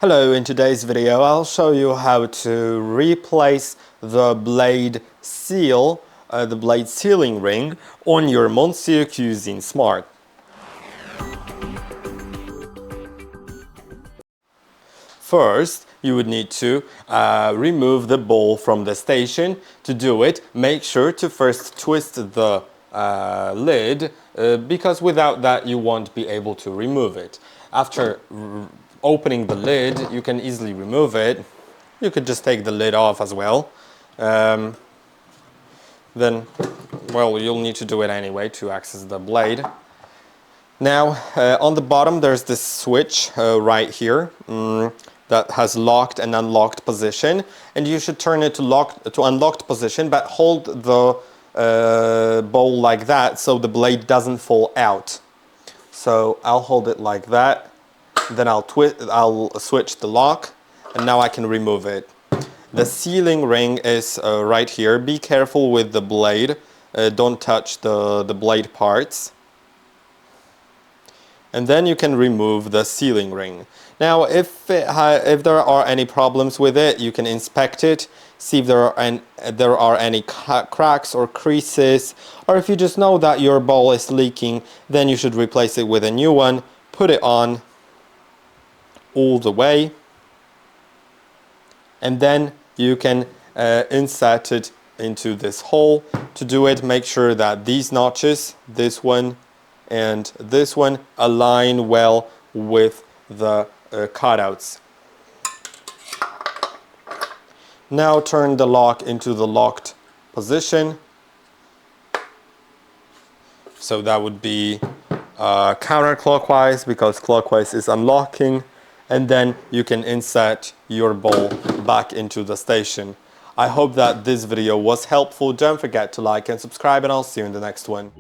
Hello, in today's video I'll show you how to replace the blade seal, the blade sealing ring on your Monsieur Cuisine Smart. First, you would need to remove the bowl from the station. To do it, make sure to first twist the lid because without that you won't be able to remove it. After opening the lid, you can easily remove it. You could just take the lid off as well. Then, well, you'll need to do it anyway to access the blade. Now, on the bottom there's this switch right here that has locked and unlocked position, and you should turn it to unlocked position, but hold the bowl like that so the blade doesn't fall out. So I'll hold it like that. Then I'll switch the lock, and now I can remove it. The sealing ring is right here. Be careful with the blade. Don't touch the blade parts. And then you can remove the sealing ring. Now, if there are any problems with it, you can inspect it, see if there are any cracks or creases, or if you just know that your bowl is leaking, then you should replace it with a new one. Put it on all the way, and then you can insert it into this hole. To do it, make sure that these notches, this one and this one, align well with the cutouts. Now turn the lock into the locked position. So that would be counterclockwise, because clockwise is unlocking, and then you can insert your bowl back into the station. I hope that this video was helpful. Don't forget to like and subscribe, and I'll see you in the next one.